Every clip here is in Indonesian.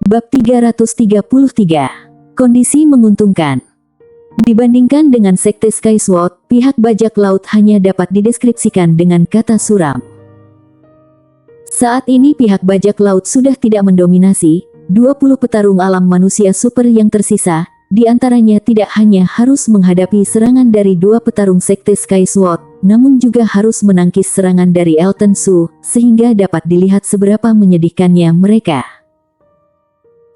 Bab 333. Kondisi menguntungkan. Dibandingkan dengan Sekte Skyward, pihak bajak laut hanya dapat dideskripsikan dengan kata suram. Saat ini pihak bajak laut sudah tidak mendominasi. 20 petarung alam manusia super yang tersisa, di antaranya tidak hanya harus menghadapi serangan dari 2 petarung Sekte Skyward, namun juga harus menangkis serangan dari Elton Su, sehingga dapat dilihat seberapa menyedihkannya mereka.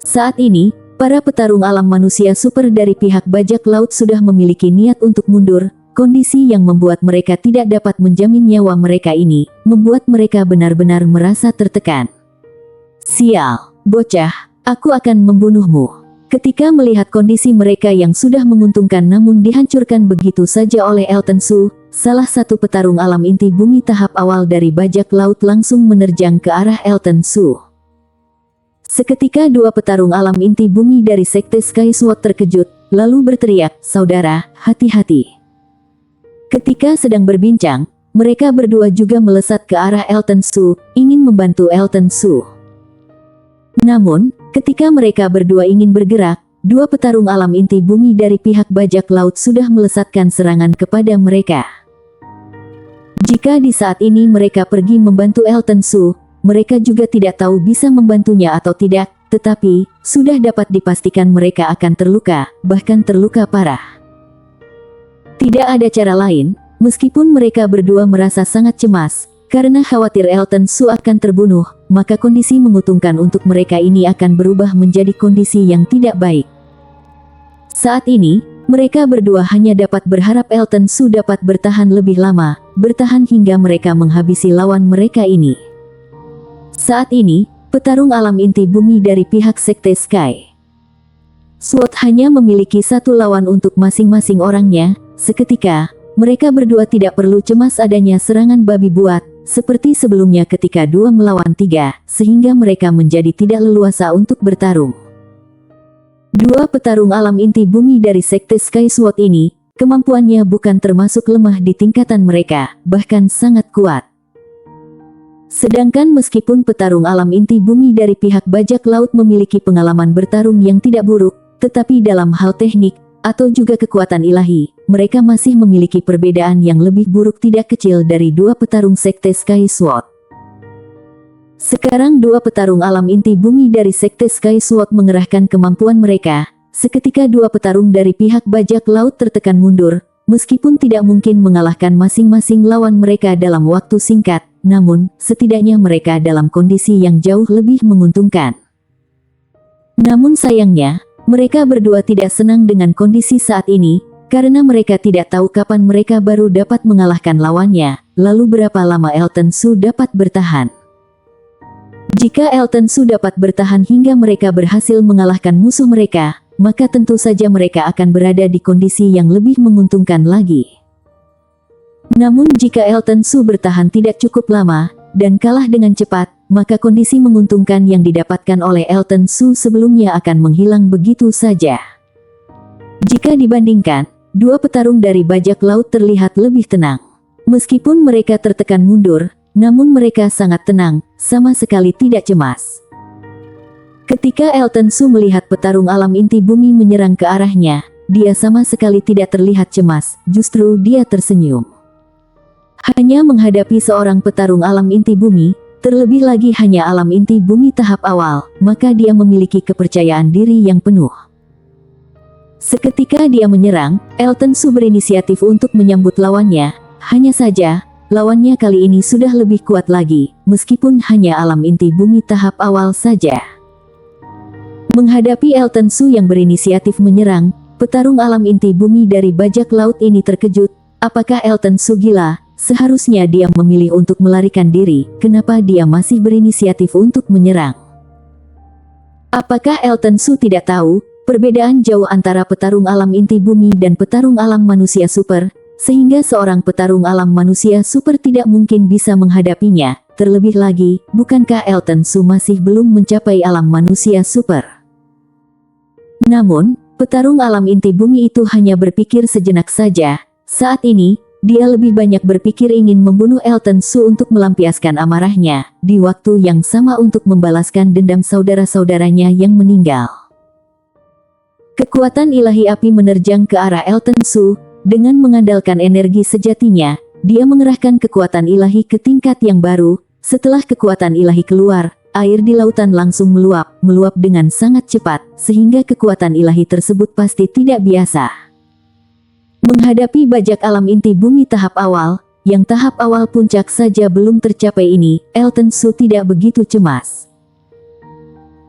Saat ini, para petarung alam manusia super dari pihak bajak laut sudah memiliki niat untuk mundur. Kondisi yang membuat mereka tidak dapat menjamin nyawa mereka ini, membuat mereka benar-benar merasa tertekan. Sial, bocah, aku akan membunuhmu. Ketika melihat kondisi mereka yang sudah menguntungkan namun dihancurkan begitu saja oleh Elton Su, salah satu petarung alam inti bumi tahap awal dari bajak laut langsung menerjang ke arah Elton Su. Seketika 2 petarung alam inti bumi dari Sekte Skyward terkejut, lalu berteriak, "Saudara, hati-hati." Ketika sedang berbincang, mereka berdua juga melesat ke arah Elton Su, ingin membantu Elton Su. Namun, ketika mereka berdua ingin bergerak, 2 petarung alam inti bumi dari pihak bajak laut sudah melesatkan serangan kepada mereka. Jika di saat ini mereka pergi membantu Elton Su, mereka juga tidak tahu bisa membantunya atau tidak, tetapi sudah dapat dipastikan mereka akan terluka, bahkan terluka parah. Tidak ada cara lain, meskipun mereka berdua merasa sangat cemas, karena khawatir Elton Su akan terbunuh, maka kondisi menguntungkan untuk mereka ini akan berubah menjadi kondisi yang tidak baik. Saat ini, mereka berdua hanya dapat berharap Elton Su dapat bertahan lebih lama, bertahan hingga mereka menghabisi lawan mereka ini. Saat ini, petarung alam inti bumi dari pihak Sekte Skyward hanya memiliki satu lawan untuk masing-masing orangnya. Seketika, mereka berdua tidak perlu cemas adanya serangan babi buat, seperti sebelumnya ketika 2 melawan 3, sehingga mereka menjadi tidak leluasa untuk bertarung. 2 petarung alam inti bumi dari Sekte Skyward ini, kemampuannya bukan termasuk lemah di tingkatan mereka, bahkan sangat kuat. Sedangkan meskipun petarung alam inti bumi dari pihak bajak laut memiliki pengalaman bertarung yang tidak buruk, tetapi dalam hal teknik, atau juga kekuatan ilahi, mereka masih memiliki perbedaan yang lebih buruk tidak kecil dari 2 petarung Sekte Skyward. Sekarang 2 petarung alam inti bumi dari Sekte Skyward mengerahkan kemampuan mereka, seketika 2 petarung dari pihak bajak laut tertekan mundur, meskipun tidak mungkin mengalahkan masing-masing lawan mereka dalam waktu singkat. Namun, setidaknya mereka dalam kondisi yang jauh lebih menguntungkan. Namun sayangnya, mereka berdua tidak senang dengan kondisi saat ini, karena mereka tidak tahu kapan mereka baru dapat mengalahkan lawannya, lalu berapa lama Elton Su dapat bertahan. Jika Elton Su dapat bertahan hingga mereka berhasil mengalahkan musuh mereka, maka tentu saja mereka akan berada di kondisi yang lebih menguntungkan lagi. Namun jika Elton Su bertahan tidak cukup lama, dan kalah dengan cepat, maka kondisi menguntungkan yang didapatkan oleh Elton Su sebelumnya akan menghilang begitu saja. Jika dibandingkan, 2 petarung dari bajak laut terlihat lebih tenang. Meskipun mereka tertekan mundur, namun mereka sangat tenang, sama sekali tidak cemas. Ketika Elton Su melihat petarung alam inti bumi menyerang ke arahnya, dia sama sekali tidak terlihat cemas, justru dia tersenyum. Hanya menghadapi seorang petarung alam inti bumi, terlebih lagi hanya alam inti bumi tahap awal, maka dia memiliki kepercayaan diri yang penuh. Seketika dia menyerang, Elton Su berinisiatif untuk menyambut lawannya, hanya saja, lawannya kali ini sudah lebih kuat lagi, meskipun hanya alam inti bumi tahap awal saja. Menghadapi Elton Su yang berinisiatif menyerang, petarung alam inti bumi dari bajak laut ini terkejut, apakah Elton Su gila? Seharusnya dia memilih untuk melarikan diri, kenapa dia masih berinisiatif untuk menyerang? Apakah Elton Su tidak tahu, perbedaan jauh antara petarung alam inti bumi dan petarung alam manusia super, sehingga seorang petarung alam manusia super tidak mungkin bisa menghadapinya, terlebih lagi, bukankah Elton Su masih belum mencapai alam manusia super? Namun, petarung alam inti bumi itu hanya berpikir sejenak saja. Saat ini, dia lebih banyak berpikir ingin membunuh Elton Su untuk melampiaskan amarahnya, di waktu yang sama untuk membalaskan dendam saudara-saudaranya yang meninggal. Kekuatan ilahi api menerjang ke arah Elton Su. Dengan mengandalkan energi sejatinya, dia mengerahkan kekuatan ilahi ke tingkat yang baru. Setelah kekuatan ilahi keluar, air di lautan langsung meluap dengan sangat cepat, sehingga kekuatan ilahi tersebut pasti tidak biasa. Menghadapi bajak alam inti bumi tahap awal, yang tahap awal puncak saja belum tercapai ini, Elton Su tidak begitu cemas.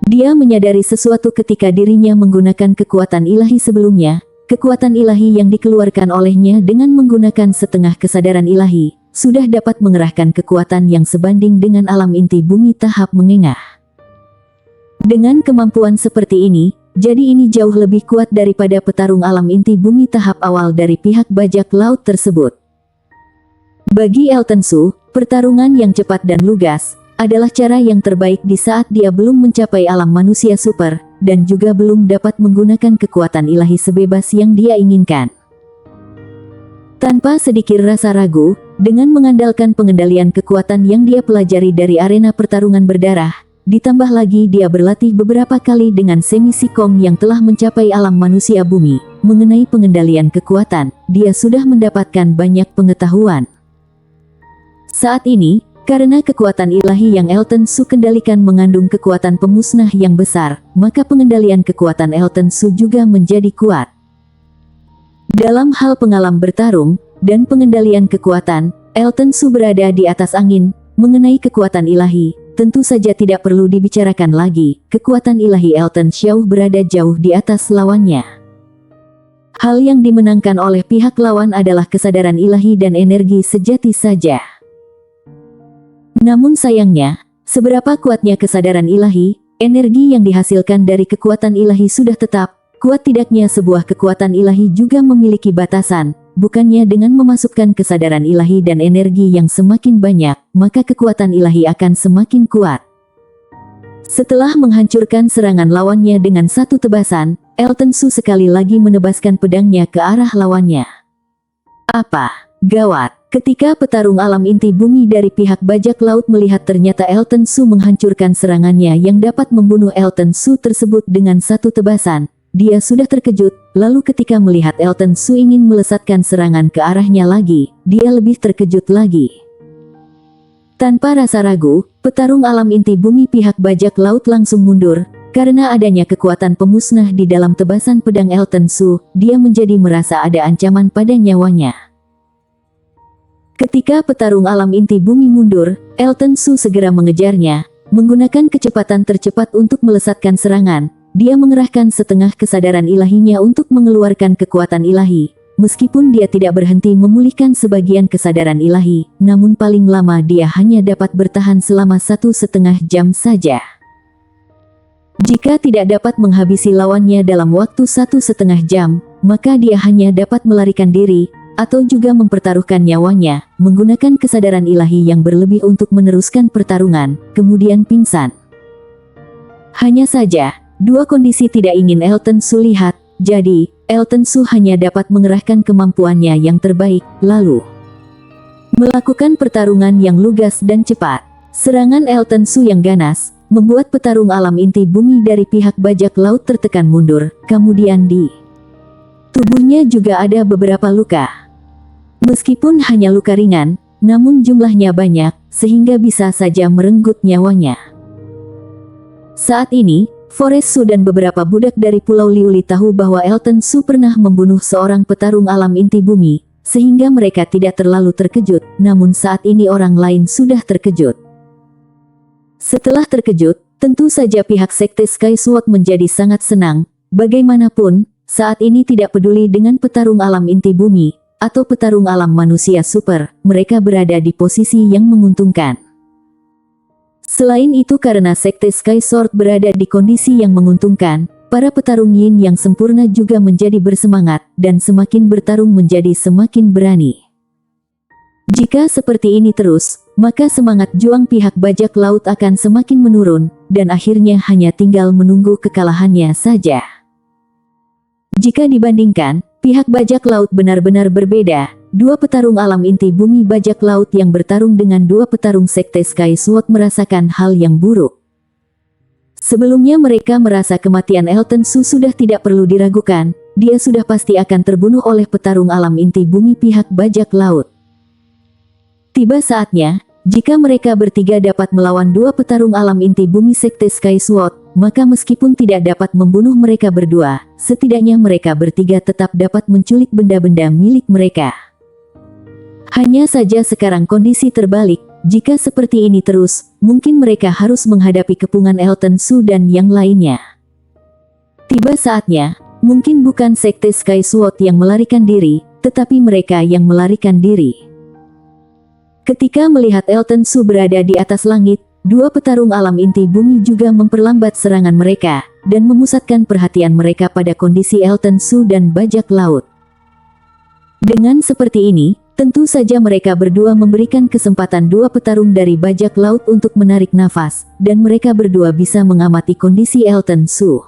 Dia menyadari sesuatu ketika dirinya menggunakan kekuatan ilahi sebelumnya. Kekuatan ilahi yang dikeluarkan olehnya dengan menggunakan setengah kesadaran ilahi, sudah dapat mengerahkan kekuatan yang sebanding dengan alam inti bumi tahap mengengah. Dengan kemampuan seperti ini, jadi ini jauh lebih kuat daripada petarung alam inti bumi tahap awal dari pihak bajak laut tersebut. Bagi Elton Su, pertarungan yang cepat dan lugas adalah cara yang terbaik di saat dia belum mencapai alam manusia super, dan juga belum dapat menggunakan kekuatan ilahi sebebas yang dia inginkan. Tanpa sedikit rasa ragu, dengan mengandalkan pengendalian kekuatan yang dia pelajari dari arena pertarungan berdarah, ditambah lagi dia berlatih beberapa kali dengan Semi Sikong yang telah mencapai alam manusia bumi. Mengenai pengendalian kekuatan, dia sudah mendapatkan banyak pengetahuan. Saat ini, karena kekuatan ilahi yang Elton Su kendalikan mengandung kekuatan pemusnah yang besar, maka pengendalian kekuatan Elton Su juga menjadi kuat. Dalam hal pengalaman bertarung dan pengendalian kekuatan, Elton Su berada di atas angin. Mengenai kekuatan ilahi, tentu saja tidak perlu dibicarakan lagi. Kekuatan ilahi Elton Xiao berada jauh di atas lawannya. Hal yang dimenangkan oleh pihak lawan adalah kesadaran ilahi dan energi sejati saja. Namun sayangnya, seberapa kuatnya kesadaran ilahi, energi yang dihasilkan dari kekuatan ilahi sudah tetap, kuat tidaknya sebuah kekuatan ilahi juga memiliki batasan. Bukannya dengan memasukkan kesadaran ilahi dan energi yang semakin banyak, maka kekuatan ilahi akan semakin kuat. Setelah menghancurkan serangan lawannya dengan satu tebasan, Elton Su sekali lagi menebaskan pedangnya ke arah lawannya. Apa? Gawat! Ketika petarung alam inti bumi dari pihak bajak laut melihat ternyata Elton Su menghancurkan serangannya yang dapat membunuh Elton Su tersebut dengan satu tebasan, dia sudah terkejut. Lalu ketika melihat Elton Su ingin melesatkan serangan ke arahnya lagi, dia lebih terkejut lagi. Tanpa rasa ragu, petarung alam inti bumi pihak bajak laut langsung mundur. Karena adanya kekuatan pemusnah di dalam tebasan pedang Elton Su, dia menjadi merasa ada ancaman pada nyawanya. Ketika petarung alam inti bumi mundur, Elton Su segera mengejarnya. Menggunakan kecepatan tercepat untuk melesatkan serangan, dia mengerahkan setengah kesadaran ilahinya untuk mengeluarkan kekuatan ilahi. Meskipun dia tidak berhenti memulihkan sebagian kesadaran ilahi, namun paling lama dia hanya dapat bertahan selama 1,5 jam saja. Jika tidak dapat menghabisi lawannya dalam waktu 1,5 jam, maka dia hanya dapat melarikan diri, atau juga mempertaruhkan nyawanya, menggunakan kesadaran ilahi yang berlebih untuk meneruskan pertarungan, kemudian pingsan. Hanya saja, dua kondisi tidak ingin Elton Su lihat, jadi, Elton Su hanya dapat mengerahkan kemampuannya yang terbaik, lalu melakukan pertarungan yang lugas dan cepat. Serangan Elton Su yang ganas, membuat petarung alam inti bumi dari pihak bajak laut tertekan mundur, kemudian di tubuhnya juga ada beberapa luka. Meskipun hanya luka ringan, namun jumlahnya banyak, sehingga bisa saja merenggut nyawanya. Saat ini, Forest Su dan beberapa budak dari Pulau Liuli tahu bahwa Elton Su pernah membunuh seorang petarung alam inti bumi, sehingga mereka tidak terlalu terkejut, namun saat ini orang lain sudah terkejut. Setelah terkejut, tentu saja pihak Sekte Sky Sword menjadi sangat senang. Bagaimanapun, saat ini tidak peduli dengan petarung alam inti bumi, atau petarung alam manusia super, mereka berada di posisi yang menguntungkan. Selain itu karena Sekte Sky Sword berada di kondisi yang menguntungkan, para petarung Yin yang sempurna juga menjadi bersemangat, dan semakin bertarung menjadi semakin berani. Jika seperti ini terus, maka semangat juang pihak bajak laut akan semakin menurun, dan akhirnya hanya tinggal menunggu kekalahannya saja. Jika dibandingkan, pihak bajak laut benar-benar berbeda. dua petarung alam inti bumi bajak laut yang bertarung dengan dua petarung sekte Sky Sword merasakan hal yang buruk. Sebelumnya mereka merasa kematian Elton Su sudah tidak perlu diragukan, dia sudah pasti akan terbunuh oleh petarung alam inti bumi pihak bajak laut. Tiba saatnya, jika mereka bertiga dapat melawan dua petarung alam inti bumi sekte Sky Sword, maka meskipun tidak dapat membunuh mereka berdua, setidaknya mereka bertiga tetap dapat menculik benda-benda milik mereka. Hanya saja sekarang kondisi terbalik. Jika seperti ini terus, mungkin mereka harus menghadapi kepungan Elton Su dan yang lainnya. Tiba saatnya, mungkin bukan sekte Sky Sword yang melarikan diri, tetapi mereka yang melarikan diri. Ketika melihat Elton Su berada di atas langit, dua petarung alam inti bumi juga memperlambat serangan mereka, dan memusatkan perhatian mereka pada kondisi Elton Su dan bajak laut. Dengan seperti ini, tentu saja mereka berdua memberikan kesempatan dua petarung dari bajak laut untuk menarik nafas, dan mereka berdua bisa mengamati kondisi Elton Su.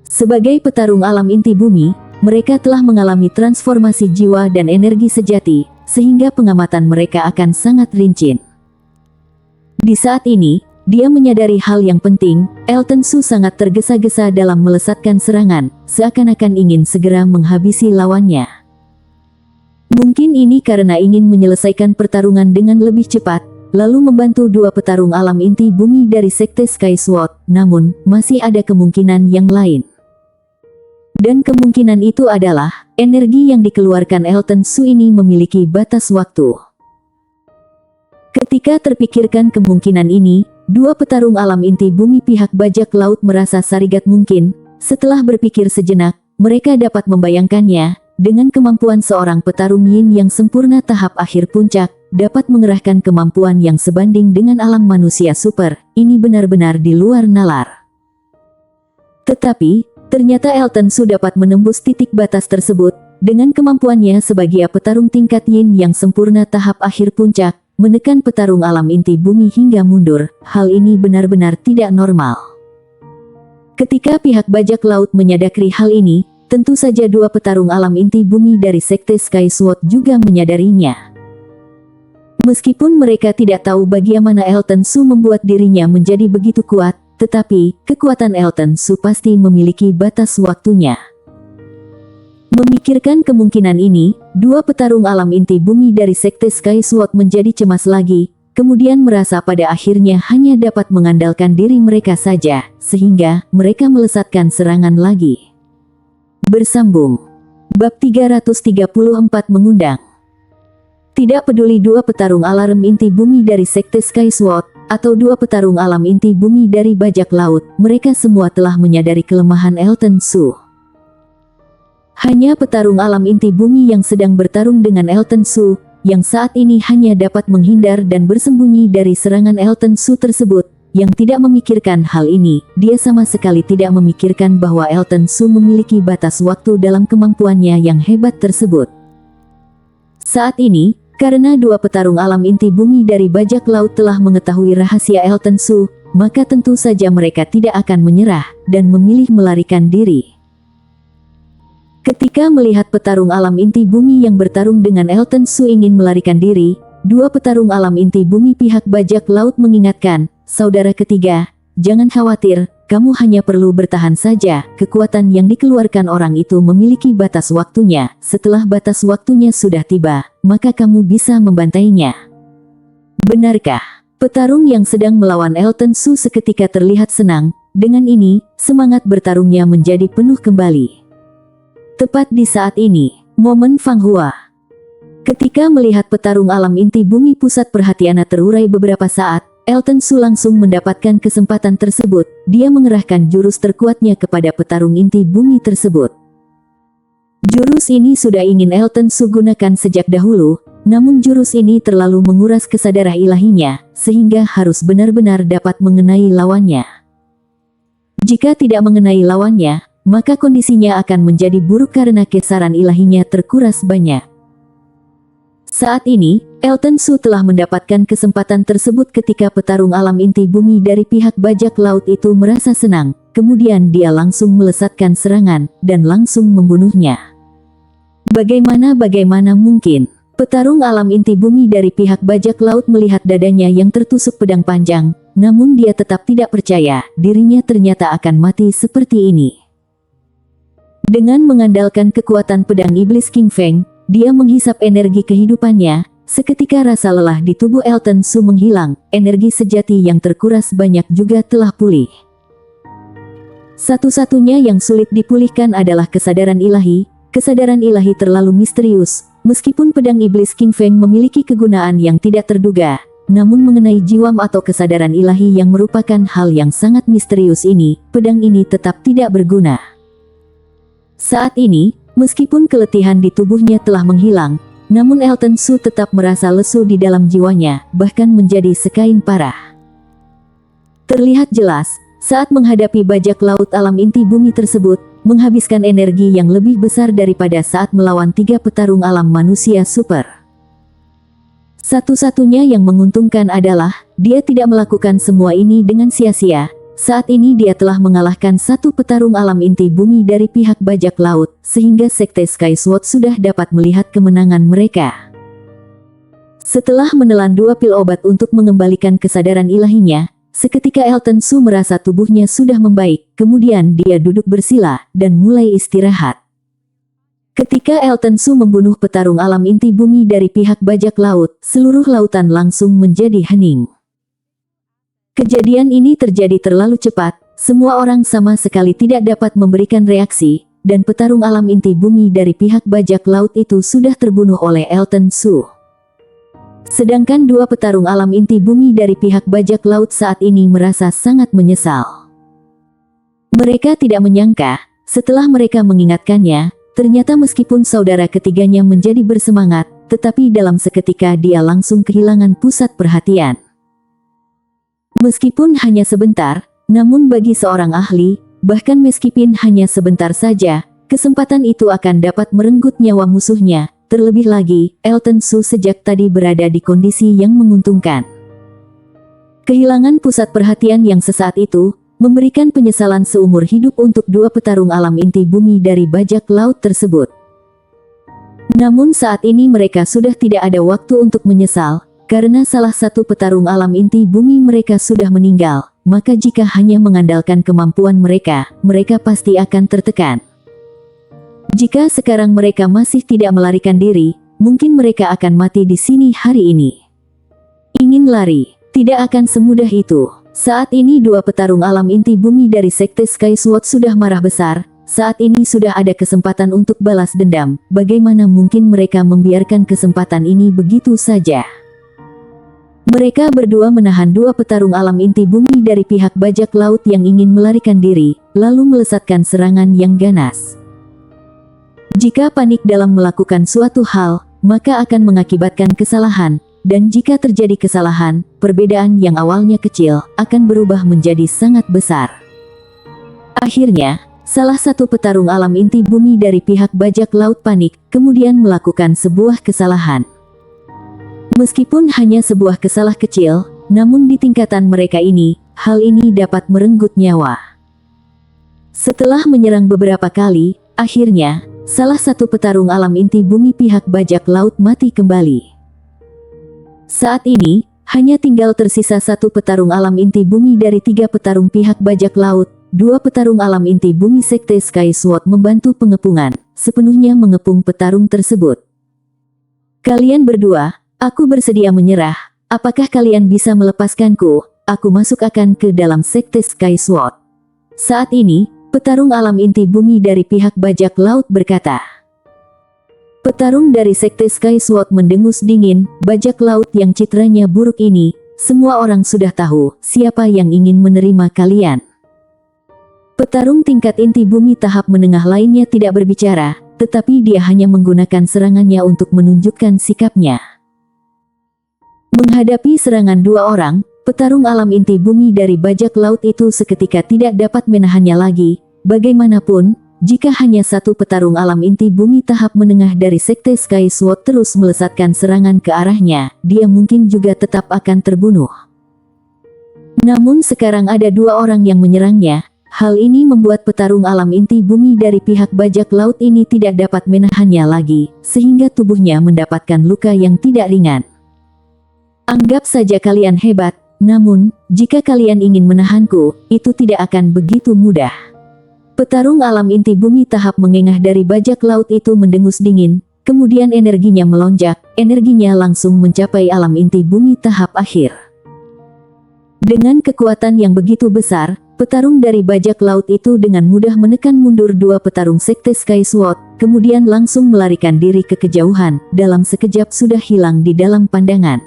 Sebagai petarung alam inti bumi, mereka telah mengalami transformasi jiwa dan energi sejati, sehingga pengamatan mereka akan sangat rinci. Di saat ini, dia menyadari hal yang penting, Elton Su sangat tergesa-gesa dalam melesatkan serangan, seakan-akan ingin segera menghabisi lawannya. Mungkin ini karena ingin menyelesaikan pertarungan dengan lebih cepat, lalu membantu dua petarung alam inti bumi dari sekte Sky Sword, namun, masih ada kemungkinan yang lain. Dan kemungkinan itu adalah, energi yang dikeluarkan Elton Su ini memiliki batas waktu. Ketika terpikirkan kemungkinan ini, dua petarung alam inti bumi pihak bajak laut merasa sarigat mungkin. Setelah berpikir sejenak, mereka dapat membayangkannya. Dengan kemampuan seorang petarung yin yang sempurna tahap akhir puncak, dapat mengerahkan kemampuan yang sebanding dengan alam manusia super, ini benar-benar di luar nalar. Tetapi, ternyata Elton Su dapat menembus titik batas tersebut, dengan kemampuannya sebagai petarung tingkat yin yang sempurna tahap akhir puncak, menekan petarung alam inti bumi hingga mundur. Hal ini benar-benar tidak normal. Ketika pihak bajak laut menyadari hal ini, tentu saja dua petarung alam inti bumi dari sekte Sky Sword juga menyadarinya. Meskipun mereka tidak tahu bagaimana Elton Su membuat dirinya menjadi begitu kuat, tetapi kekuatan Elton Su pasti memiliki batas waktunya. Memikirkan kemungkinan ini, dua petarung alam inti bumi dari sekte Sky Sword menjadi cemas lagi, kemudian merasa pada akhirnya hanya dapat mengandalkan diri mereka saja, sehingga mereka melesatkan serangan lagi. Bersambung. Bab 334 mengundang. Tidak peduli dua petarung alarm inti bumi dari sekte Sky Sword, atau dua petarung alam inti bumi dari bajak laut, mereka semua telah menyadari kelemahan Elton Su. Hanya petarung alam inti bumi yang sedang bertarung dengan Elton Su, yang saat ini hanya dapat menghindar dan bersembunyi dari serangan Elton Su tersebut, yang tidak memikirkan hal ini. Dia sama sekali tidak memikirkan bahwa Elton Su memiliki batas waktu dalam kemampuannya yang hebat tersebut. Saat ini, karena dua petarung alam inti bumi dari bajak laut telah mengetahui rahasia Elton Su, maka tentu saja mereka tidak akan menyerah, dan memilih melarikan diri. Ketika melihat petarung alam inti bumi yang bertarung dengan Elton Su ingin melarikan diri, dua petarung alam inti bumi pihak bajak laut mengingatkan, "Saudara ketiga, jangan khawatir, kamu hanya perlu bertahan saja, kekuatan yang dikeluarkan orang itu memiliki batas waktunya, setelah batas waktunya sudah tiba, maka kamu bisa membantainya." Benarkah? Petarung yang sedang melawan Elton Su seketika terlihat senang, dengan ini, semangat bertarungnya menjadi penuh kembali. Tepat di saat ini, momen Fang Hua. Ketika melihat petarung alam inti bumi pusat perhatiannya terurai beberapa saat, Elton Su langsung mendapatkan kesempatan tersebut. Dia mengerahkan jurus terkuatnya kepada petarung inti bumi tersebut. Jurus ini sudah ingin Elton Su gunakan sejak dahulu, namun jurus ini terlalu menguras kesadaran ilahinya, sehingga harus benar-benar dapat mengenai lawannya. Jika tidak mengenai lawannya, maka kondisinya akan menjadi buruk karena kesaran ilahinya terkuras banyak. Saat ini, Elton Su telah mendapatkan kesempatan tersebut ketika petarung alam inti bumi dari pihak bajak laut itu merasa senang, kemudian dia langsung melesatkan serangan, dan langsung membunuhnya. Bagaimana mungkin? Petarung alam inti bumi dari pihak bajak laut melihat dadanya yang tertusuk pedang panjang, namun dia tetap tidak percaya dirinya ternyata akan mati seperti ini. Dengan mengandalkan kekuatan pedang iblis King Feng, dia menghisap energi kehidupannya. Seketika rasa lelah di tubuh Elton Su menghilang, energi sejati yang terkuras banyak juga telah pulih. Satu-satunya yang sulit dipulihkan adalah kesadaran ilahi. Kesadaran ilahi terlalu misterius, meskipun pedang iblis King Feng memiliki kegunaan yang tidak terduga, namun mengenai jiwam atau kesadaran ilahi yang merupakan hal yang sangat misterius ini, pedang ini tetap tidak berguna. Saat ini, meskipun keletihan di tubuhnya telah menghilang, namun Elton Su tetap merasa lesu di dalam jiwanya, bahkan menjadi sekain parah. Terlihat jelas, saat menghadapi bajak laut alam inti bumi tersebut, menghabiskan energi yang lebih besar daripada saat melawan 3 petarung alam manusia super. Satu-satunya yang menguntungkan adalah, dia tidak melakukan semua ini dengan sia-sia. Saat ini dia telah mengalahkan 1 petarung alam inti bumi dari pihak bajak laut, sehingga Sekte Sky Sword sudah dapat melihat kemenangan mereka. Setelah menelan 2 pil obat untuk mengembalikan kesadaran ilahinya, seketika Elton Su merasa tubuhnya sudah membaik, kemudian dia duduk bersila, dan mulai istirahat. Ketika Elton Su membunuh petarung alam inti bumi dari pihak bajak laut, seluruh lautan langsung menjadi hening. Kejadian ini terjadi terlalu cepat, semua orang sama sekali tidak dapat memberikan reaksi, dan petarung alam inti bumi dari pihak bajak laut itu sudah terbunuh oleh Elton Su. Sedangkan 2 petarung alam inti bumi dari pihak bajak laut saat ini merasa sangat menyesal. Mereka tidak menyangka, setelah mereka mengingatkannya, ternyata meskipun saudara ketiganya menjadi bersemangat, tetapi dalam seketika dia langsung kehilangan pusat perhatian. Meskipun hanya sebentar, namun bagi seorang ahli, bahkan meskipun hanya sebentar saja, kesempatan itu akan dapat merenggut nyawa musuhnya. Terlebih lagi, Elton Su sejak tadi berada di kondisi yang menguntungkan. Kehilangan pusat perhatian yang sesaat itu, memberikan penyesalan seumur hidup untuk 2 petarung alam inti bumi dari bajak laut tersebut. Namun saat ini mereka sudah tidak ada waktu untuk menyesal, karena salah satu petarung alam inti bumi mereka sudah meninggal, maka jika hanya mengandalkan kemampuan mereka, mereka pasti akan tertekan. Jika sekarang mereka masih tidak melarikan diri, mungkin mereka akan mati di sini hari ini. Ingin lari, tidak akan semudah itu. Saat ini 2 petarung alam inti bumi dari Sekte Sky Sword sudah marah besar. Saat ini sudah ada kesempatan untuk balas dendam. Bagaimana mungkin mereka membiarkan kesempatan ini begitu saja? Mereka berdua menahan 2 petarung alam inti bumi dari pihak bajak laut yang ingin melarikan diri, lalu melesatkan serangan yang ganas. Jika panik dalam melakukan suatu hal, maka akan mengakibatkan kesalahan, dan jika terjadi kesalahan, perbedaan yang awalnya kecil, akan berubah menjadi sangat besar. Akhirnya, salah satu petarung alam inti bumi dari pihak bajak laut panik, kemudian melakukan sebuah kesalahan. Meskipun hanya sebuah kesalahan kecil, namun di tingkatan mereka ini, hal ini dapat merenggut nyawa. Setelah menyerang beberapa kali, akhirnya, salah satu petarung alam inti bumi pihak bajak laut mati kembali. Saat ini, hanya tinggal tersisa 1 petarung alam inti bumi dari 3 petarung pihak bajak laut. 2 petarung alam inti bumi Sekte Sky Sword membantu pengepungan, sepenuhnya mengepung petarung tersebut. Kalian berdua, aku bersedia menyerah. Apakah kalian bisa melepaskanku? Aku masuk akan ke dalam Sekte Sky Sword. Saat ini, petarung alam inti bumi dari pihak bajak laut berkata. Petarung dari Sekte Sky Sword mendengus dingin, bajak laut yang citranya buruk ini, semua orang sudah tahu siapa yang ingin menerima kalian. Petarung tingkat inti bumi tahap menengah lainnya tidak berbicara, tetapi dia hanya menggunakan serangannya untuk menunjukkan sikapnya. Menghadapi serangan 2 orang, petarung alam inti bumi dari bajak laut itu seketika tidak dapat menahannya lagi. Bagaimanapun, jika hanya 1 petarung alam inti bumi tahap menengah dari Sekte Sky Sword terus melesatkan serangan ke arahnya, dia mungkin juga tetap akan terbunuh. Namun sekarang ada 2 orang yang menyerangnya, Hal ini membuat petarung alam inti bumi dari pihak bajak laut ini tidak dapat menahannya lagi, sehingga tubuhnya mendapatkan luka yang tidak ringan. Anggap saja kalian hebat, namun, jika kalian ingin menahanku, itu tidak akan begitu mudah. Petarung alam inti bumi tahap mengengah dari bajak laut itu mendengus dingin, kemudian energinya melonjak, energinya langsung mencapai alam inti bumi tahap akhir. Dengan kekuatan yang begitu besar, petarung dari bajak laut itu dengan mudah menekan mundur dua petarung sekte Sky Sword, kemudian langsung melarikan diri ke kejauhan, dalam sekejap sudah hilang di dalam pandangan.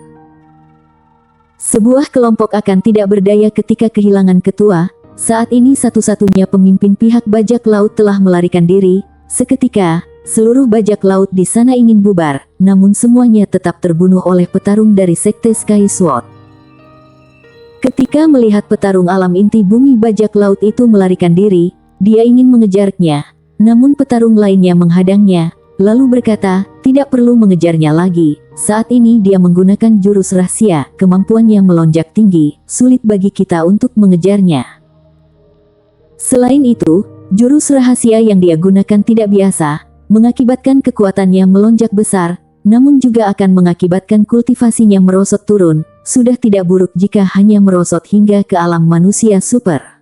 Sebuah kelompok akan tidak berdaya ketika kehilangan ketua. Saat ini satu-satunya pemimpin pihak bajak laut telah melarikan diri. Seketika, seluruh bajak laut di sana ingin bubar, namun semuanya tetap terbunuh oleh petarung dari sekte Sky Sword. Ketika melihat petarung alam inti bumi bajak laut itu melarikan diri, dia ingin mengejarnya, namun petarung lainnya menghadangnya, lalu berkata, tidak perlu mengejarnya lagi. Saat ini dia menggunakan jurus rahasia, kemampuannya melonjak tinggi, sulit bagi kita untuk mengejarnya. Selain itu, jurus rahasia yang dia gunakan tidak biasa, mengakibatkan kekuatannya melonjak besar, namun juga akan mengakibatkan kultivasinya merosot turun. Sudah tidak buruk jika hanya merosot hingga ke alam manusia super.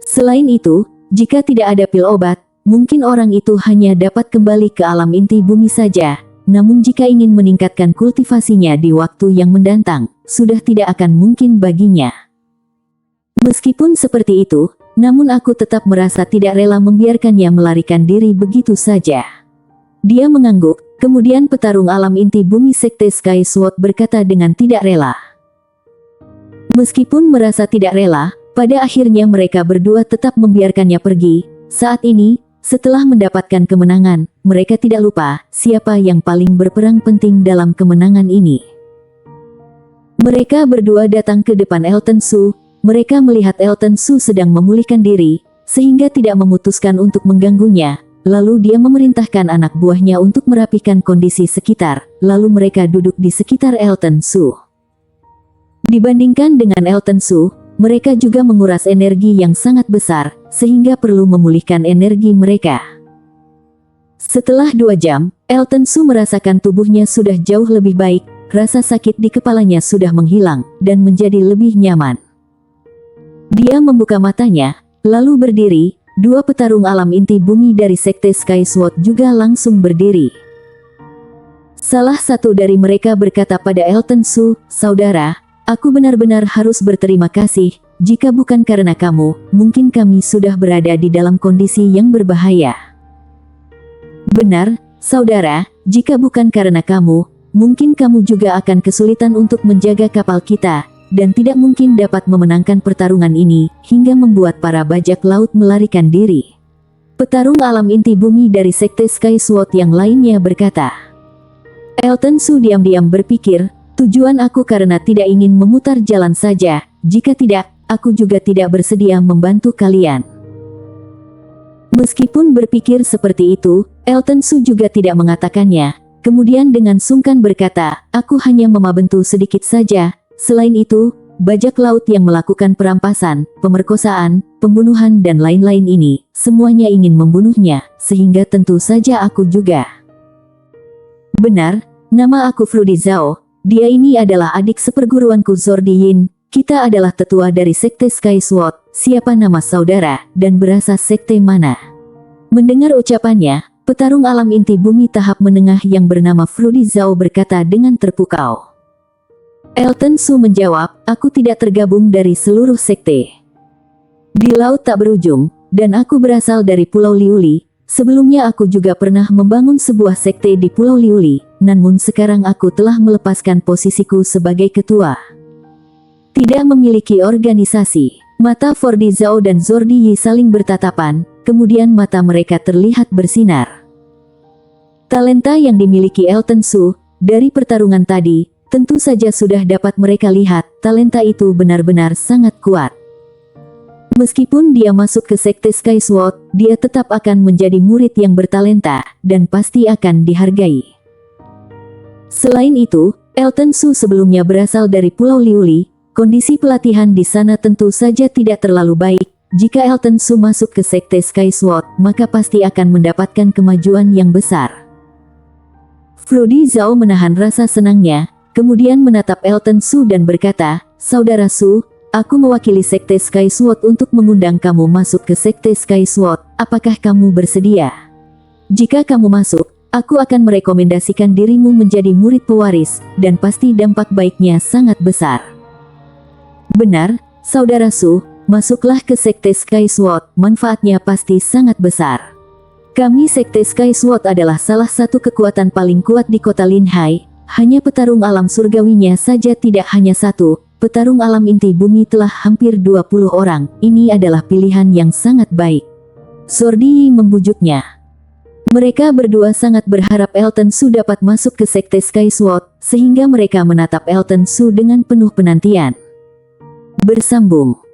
Selain itu, jika tidak ada pil obat, mungkin orang itu hanya dapat kembali ke alam inti bumi saja. Namun jika ingin meningkatkan kultivasinya di waktu yang mendatang, sudah tidak akan mungkin baginya. Meskipun seperti itu, namun aku tetap merasa tidak rela membiarkannya melarikan diri begitu saja. Dia mengangguk, kemudian petarung alam inti bumi sekte Sky Sword berkata dengan tidak rela. Meskipun merasa tidak rela, pada akhirnya mereka berdua tetap membiarkannya pergi. Saat ini, setelah mendapatkan kemenangan, mereka tidak lupa siapa yang paling berperan penting dalam kemenangan ini. Mereka berdua datang ke depan Elton Su. Mereka melihat Elton Su sedang memulihkan diri, sehingga tidak memutuskan untuk mengganggunya. Lalu dia memerintahkan anak buahnya untuk merapikan kondisi sekitar, lalu mereka duduk di sekitar Elton Su. Dibandingkan dengan Elton Su, mereka juga menguras energi yang sangat besar, sehingga perlu memulihkan energi mereka. Setelah 2 jam, Elton Su merasakan tubuhnya sudah jauh lebih baik, rasa sakit di kepalanya sudah menghilang, dan menjadi lebih nyaman. Dia membuka matanya, lalu berdiri. 2 petarung alam inti bumi dari sekte Sky Sword juga langsung berdiri. Salah satu dari mereka berkata pada Elton Su, "Saudara, aku benar-benar harus berterima kasih. Jika bukan karena kamu, mungkin kami sudah berada di dalam kondisi yang berbahaya." "Benar, saudara, jika bukan karena kamu, mungkin kamu juga akan kesulitan untuk menjaga kapal kita, dan tidak mungkin dapat memenangkan pertarungan ini, hingga membuat para bajak laut melarikan diri." Petarung alam inti bumi dari sekte Sky Sword yang lainnya berkata. Elton Su diam-diam berpikir, tujuan aku karena tidak ingin memutar jalan saja, jika tidak, aku juga tidak bersedia membantu kalian. Meskipun berpikir seperti itu, Elton Su juga tidak mengatakannya, kemudian dengan sungkan berkata, aku hanya memabentu sedikit saja. Selain itu, bajak laut yang melakukan perampasan, pemerkosaan, pembunuhan dan lain-lain ini, semuanya ingin membunuhnya, sehingga tentu saja aku juga. Benar, nama aku Fruity Zhao, dia ini adalah adik seperguruanku Zordi Yin, kita adalah tetua dari sekte Sky Sword, siapa nama saudara, dan berasal sekte mana? Mendengar ucapannya, petarung alam inti bumi tahap menengah yang bernama Fruity Zhao berkata dengan terpukau. Elton Su menjawab, aku tidak tergabung dari seluruh sekte. Di laut tak berujung, dan aku berasal dari Pulau Liuli. Sebelumnya aku juga pernah membangun sebuah sekte di Pulau Liuli, namun sekarang aku telah melepaskan posisiku sebagai ketua. Tidak memiliki organisasi. Mata Fruity Zhao dan Zordi Yi saling bertatapan, kemudian mata mereka terlihat bersinar. Talenta yang dimiliki Elton Su, dari pertarungan tadi, tentu saja sudah dapat mereka lihat, talenta itu benar-benar sangat kuat. Meskipun dia masuk ke sekte Sky Sword, dia tetap akan menjadi murid yang bertalenta, dan pasti akan dihargai. Selain itu, Elton Su sebelumnya berasal dari Pulau Liuli, kondisi pelatihan di sana tentu saja tidak terlalu baik, jika Elton Su masuk ke Sekte Sky Sword, maka pasti akan mendapatkan kemajuan yang besar. Frody Zhao menahan rasa senangnya, kemudian menatap Elton Su dan berkata, "Saudara Su, aku mewakili Sekte Sky Sword untuk mengundang kamu masuk ke Sekte Sky Sword. Apakah kamu bersedia? Jika kamu masuk, aku akan merekomendasikan dirimu menjadi murid pewaris, dan pasti dampak baiknya sangat besar." "Benar, Saudara Su, masuklah ke Sekte Sky Sword, manfaatnya pasti sangat besar. Kami Sekte Sky Sword adalah salah satu kekuatan paling kuat di kota Linhai, hanya petarung alam surgawinya saja tidak hanya satu, petarung alam inti bumi telah hampir 20 orang, ini adalah pilihan yang sangat baik." Sordi membujuknya. Mereka berdua sangat berharap Elton Su dapat masuk ke Sekte Sky Sword, sehingga mereka menatap Elton Su dengan penuh penantian. Bersambung.